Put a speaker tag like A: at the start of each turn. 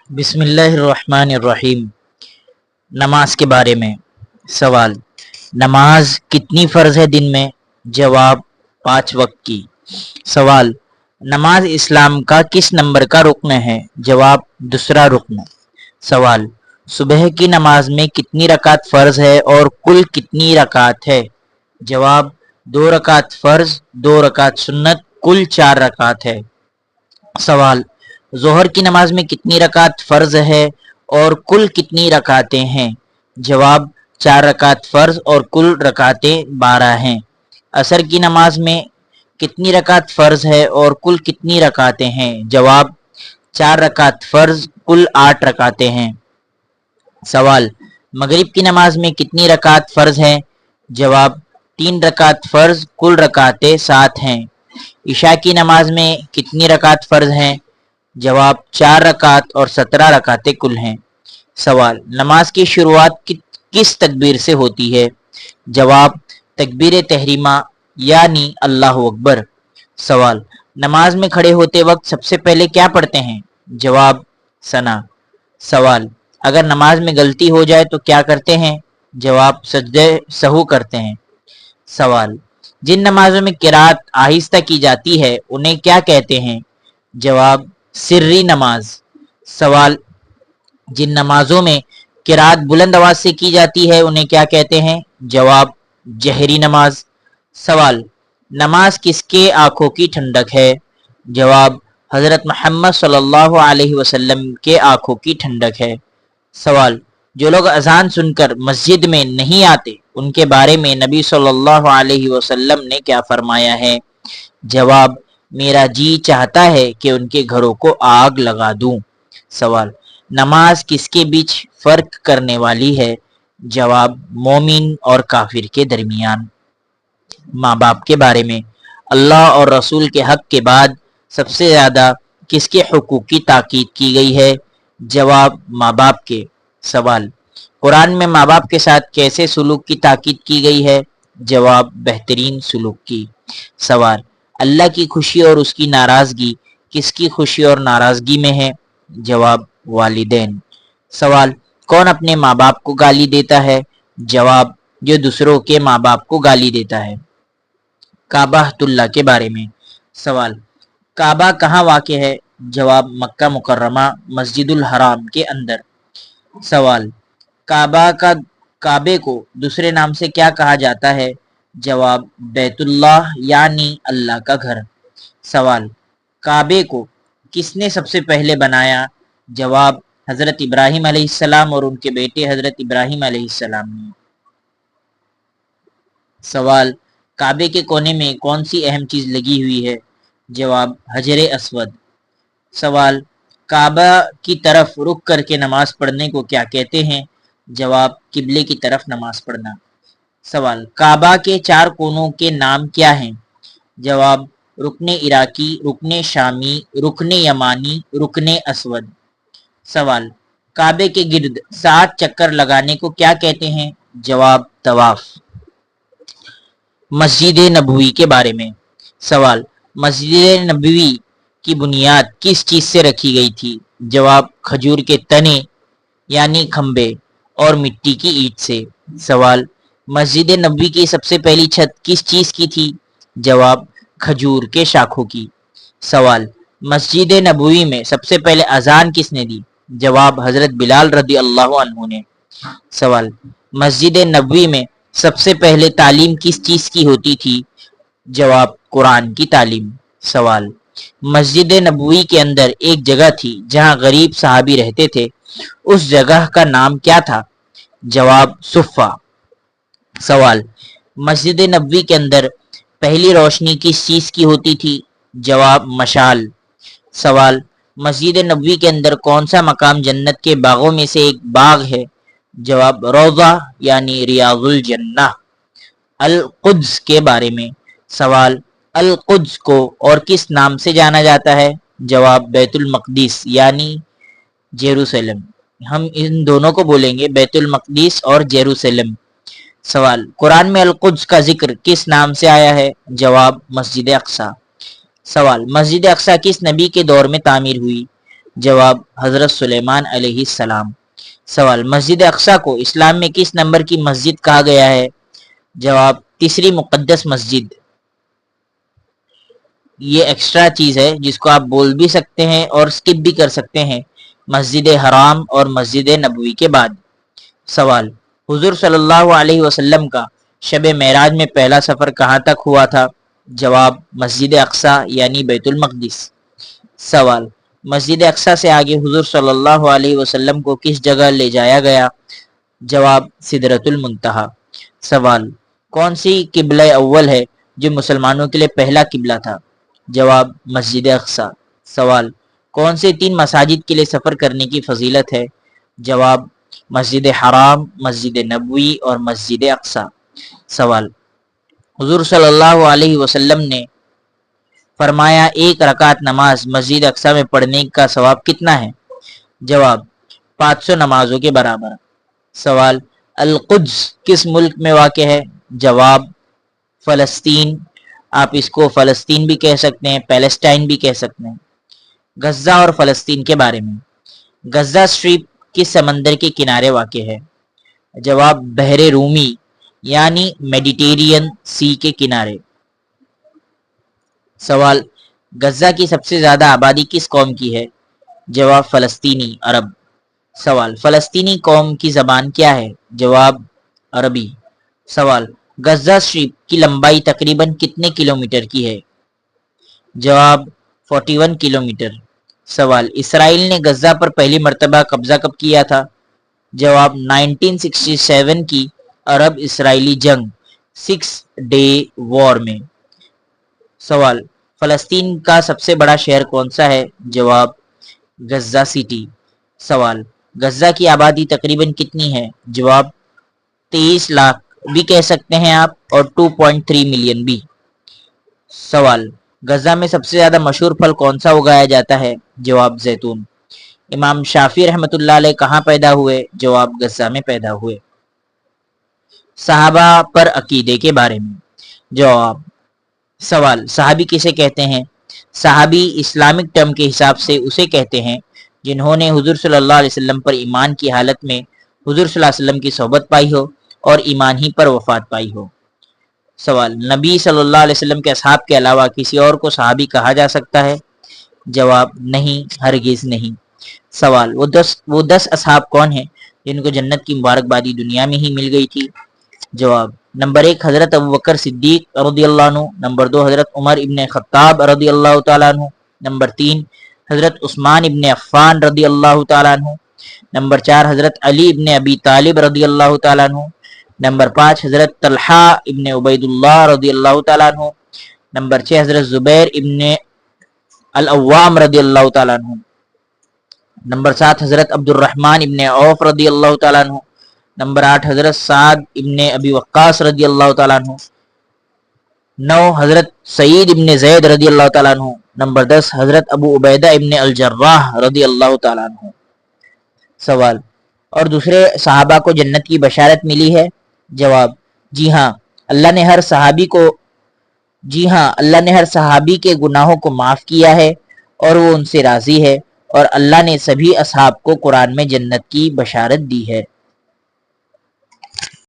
A: بسم اللہ الرحمن الرحیم۔ نماز کے بارے میں سوال: نماز کتنی فرض ہے دن میں؟ جواب: 5 وقت کی۔ سوال: نماز اسلام کا کس نمبر کا رکن ہے؟ جواب: 2 رکن۔ سوال: صبح کی نماز میں کتنی رکعت فرض ہے اور کل کتنی رکعت ہے؟ جواب: 2 رکعت فرض، 2 رکعت سنت، کل 4 رکعت ہے۔ سوال: ظہر کی نماز میں کتنی رکعت فرض ہے اور کل کتنی رکعتیں ہیں؟ جواب: 4 رکعت فرض اور کل رکعتیں 12 ہیں۔ عصر کی نماز میں کتنی رکعت فرض ہے اور کل کتنی رکعتیں ہیں؟ جواب: 4 رکعت فرض، کل 8 رکعتیں ہیں۔ سوال: مغرب کی نماز میں کتنی رکعت فرض ہیں؟ جواب: 3 رکعت فرض، کل رکعتیں 7 ہیں۔ عشاء کی نماز میں کتنی رکعت فرض ہیں؟ جواب: 4 رکعت اور 17 رکعتیں کل ہیں۔ سوال: نماز کی شروعات کس تکبیر سے ہوتی ہے؟ جواب: تکبیر تحریمہ یعنی اللہ اکبر۔ سوال: نماز میں کھڑے ہوتے وقت سب سے پہلے کیا پڑھتے ہیں؟ جواب: ثنا۔ سوال: اگر نماز میں غلطی ہو جائے تو کیا کرتے ہیں؟ جواب: سجدہ سہو کرتے ہیں۔ سوال: جن نمازوں میں قرات آہستہ کی جاتی ہے انہیں کیا کہتے ہیں؟ جواب: سری نماز۔ سوال: جن نمازوں میں قرات بلند آواز سے کی جاتی ہے انہیں کیا کہتے ہیں؟ جواب: جہری نماز۔ سوال: نماز کس کے آنکھوں کی ٹھنڈک ہے؟ جواب: حضرت محمد صلی اللہ علیہ وسلم کے آنکھوں کی ٹھنڈک ہے۔ سوال: جو لوگ اذان سن کر مسجد میں نہیں آتے ان کے بارے میں نبی صلی اللہ علیہ وسلم نے کیا فرمایا ہے؟ جواب: میرا جی چاہتا ہے کہ ان کے گھروں کو آگ لگا دوں۔ سوال: نماز کس کے بیچ فرق کرنے والی ہے؟ جواب: مومن اور کافر کے درمیان۔ ماں باپ کے بارے میں اللہ اور رسول کے حق کے بعد سب سے زیادہ کس کے حقوق کی تاکید کی گئی ہے؟ جواب: ماں باپ کے۔ سوال: قرآن میں ماں باپ کے ساتھ کیسے سلوک کی تاکید کی گئی ہے؟ جواب: بہترین سلوک کی۔ سوال: اللہ کی خوشی اور اس کی ناراضگی کس کی خوشی اور ناراضگی میں ہے؟ جواب: والدین۔ سوال: کون اپنے ماں باپ کو گالی دیتا ہے؟ جواب: جو دوسروں کے ماں باپ کو گالی دیتا ہے۔ کعبہ اللہ کے بارے میں سوال: کعبہ کہاں واقع ہے؟ جواب: مکہ مکرمہ مسجد الحرام کے اندر۔ سوال: کعبے کو دوسرے نام سے کیا کہا جاتا ہے؟ جواب: بیت اللہ یعنی اللہ کا گھر۔ سوال: کعبے کو کس نے سب سے پہلے بنایا؟ جواب: حضرت ابراہیم علیہ السلام اور ان کے بیٹے حضرت ابراہیم علیہ السلام نے۔ سوال: کعبے کے کونے میں کون سی اہم چیز لگی ہوئی ہے؟ جواب: حجر اسود۔ سوال: کعبہ کی طرف رخ کر کے نماز پڑھنے کو کیا کہتے ہیں؟ جواب: قبلے کی طرف نماز پڑھنا۔ سوال: کعبہ کے 4 کونوں کے نام کیا ہیں؟ جواب: رکن عراقی، رکن شامی، رکن یمانی، رکن اسود۔ سوال: کعبے کے گرد 7 چکر لگانے کو کیا کہتے ہیں؟ جواب: طواف۔ مسجد نبوی کے بارے میں سوال: مسجد نبوی کی بنیاد کس چیز سے رکھی گئی تھی؟ جواب: کھجور کے تنے یعنی کھمبے اور مٹی کی اینٹ سے۔ سوال: مسجد نبوی کی سب سے پہلی چھت کس چیز کی تھی؟ جواب: کھجور کے شاخوں کی۔ سوال: مسجد نبوی میں سب سے پہلے اذان کس نے دی؟ جواب: حضرت بلال رضی اللہ عنہ نے۔ سوال: مسجد نبوی میں سب سے پہلے تعلیم کس چیز کی ہوتی تھی؟ جواب: قرآن کی تعلیم۔ سوال: مسجد نبوی کے اندر ایک جگہ تھی جہاں غریب صحابی رہتے تھے، اس جگہ کا نام کیا تھا؟ جواب: صفہ۔ سوال: مسجد نبوی کے اندر پہلی روشنی کس چیز کی ہوتی تھی؟ جواب: مشال۔ سوال: مسجد نبوی کے اندر کون سا مقام جنت کے باغوں میں سے ایک باغ ہے؟ جواب: روضہ یعنی ریاض الجنہ۔ القدس کے بارے میں سوال: القدس کو اور کس نام سے جانا جاتا ہے؟ جواب: بیت المقدس یعنی جیروسلم۔ ہم ان دونوں کو بولیں گے بیت المقدس اور جیروسلم۔ سوال: قرآن میں القدس کا ذکر کس نام سے آیا ہے؟ جواب: مسجد اقصی۔ سوال: مسجد اقصی کس نبی کے دور میں تعمیر ہوئی؟ جواب حضرت سلیمان علیہ السلام۔ سوال، مسجد اقصی کو اسلام میں کس نمبر کی مسجد کہا گیا ہے؟ جواب تیسری مقدس مسجد۔ یہ ایکسٹرا چیز ہے جس کو آپ بول بھی سکتے ہیں اور سکپ بھی کر سکتے ہیں، مسجد حرام اور مسجد نبوی کے بعد۔ سوال، حضور صلی اللہ علیہ وسلم کا شب معراج میں پہلا سفر کہاں تک ہوا تھا؟ جواب مسجد اقصی یعنی بیت المقدس۔ سوال، مسجد اقصی سے آگے حضور صلی اللہ علیہ وسلم کو کس جگہ لے جایا گیا؟ جواب سدرۃ المنتہا۔ سوال، کون سی قبلہ اول ہے جو مسلمانوں کے لیے پہلا قبلہ تھا؟ جواب مسجد اقصی۔ سوال، کون سے 3 مساجد کے لیے سفر کرنے کی فضیلت ہے؟ جواب مسجد حرام، مسجد نبوی اور مسجد اقصی۔ سوال، حضور صلی اللہ علیہ وسلم نے فرمایا ایک رکعت نماز مسجد اقصی میں پڑھنے کا ثواب کتنا ہے؟ جواب 500 نمازوں کے برابر۔ سوال، القدس کس ملک میں واقع ہے؟ جواب فلسطین۔ آپ اس کو فلسطین بھی کہہ سکتے ہیں، پیلسٹائن بھی کہہ سکتے ہیں۔ غزہ اور فلسطین کے بارے میں، غزہ اسٹریپ کس سمندر کے کنارے واقع ہے؟ جواب بحر رومی یعنی میڈیٹیرین سی کے کنارے۔ سوال، غزہ کی سب سے زیادہ آبادی کس قوم کی ہے؟ جواب فلسطینی عرب۔ سوال، فلسطینی قوم کی زبان کیا ہے؟ جواب عربی۔ سوال، غزہ اسٹریپ کی لمبائی تقریباً کتنے کلومیٹر کی ہے؟ جواب 41 کلومیٹر۔ سوال، اسرائیل نے غزہ پر پہلی مرتبہ قبضہ کب کیا تھا؟ جواب 1967 کی عرب اسرائیلی جنگ 6 ڈے وار میں۔ سوال، فلسطین کا سب سے بڑا شہر کون سا ہے؟ جواب غزہ سٹی۔ سوال، غزہ کی آبادی تقریباً کتنی ہے؟ جواب 23 لاکھ بھی کہہ سکتے ہیں آپ، اور 2.3 ملین بھی۔ سوال، غزہ میں سب سے زیادہ مشہور پھل کون سا اگایا جاتا ہے؟ جواب زیتون۔ امام شافعی رحمۃ اللہ علیہ کہاں پیدا ہوئے؟ جواب غزہ میں پیدا ہوئے۔ صحابہ پر عقیدے کے بارے میں، جواب۔ سوال، صحابی کسے کہتے ہیں؟ صحابی اسلامک ٹرم کے حساب سے اسے کہتے ہیں جنہوں نے حضور صلی اللہ علیہ وسلم پر ایمان کی حالت میں حضور صلی اللہ علیہ وسلم کی صحبت پائی ہو اور ایمان ہی پر وفات پائی ہو۔ سوال، نبی صلی اللہ علیہ وسلم کے اصحاب کے علاوہ کسی اور کو صحابی کہا جا سکتا ہے؟ جواب نہیں، ہرگز نہیں۔ سوال، وہ 10 اصحاب کون ہیں جن کو جنت کی مبارکبادی دنیا میں ہی مل گئی تھی؟ جواب نمبر 1 حضرت ابوبکر صدیق رضی اللہ عنہ، نمبر 2 حضرت عمر ابن خطاب رضی اللہ تعالیٰ عنہ، نمبر 3 حضرت عثمان ابن عفان رضی اللہ تعالیٰ عنہ، نمبر 4 حضرت علی ابن ابی طالب رضی اللہ تعالیٰ عنہ، نمبر 5 حضرت طلحہ ابن عبید اللہ رضی اللہ تعالیٰ عنہ، نمبر 6 حضرت زبیر ابن العوام رضی اللہ تعالیٰ عنہ، نمبر 7 حضرت عبد الرحمن ابن عوف رضی اللہ تعالیٰ عنہ، نمبر 8 حضرت سعد ابن ابی وقاص رضی اللہ تعالیٰ عنہ، 9 حضرت سعید ابن زید رضی اللہ تعالیٰ عنہ، نمبر 10 حضرت ابو عبیدہ ابن الجراح رضی اللہ تعالیٰ عنہ۔ سوال، اور دوسرے صحابہ کو جنت کی بشارت ملی ہے؟ جواب جی ہاں، اللہ نے ہر صحابی کے گناہوں کو معاف کیا ہے اور وہ ان سے راضی ہے، اور اللہ نے سبھی اصحاب کو قرآن میں جنت کی بشارت دی ہے۔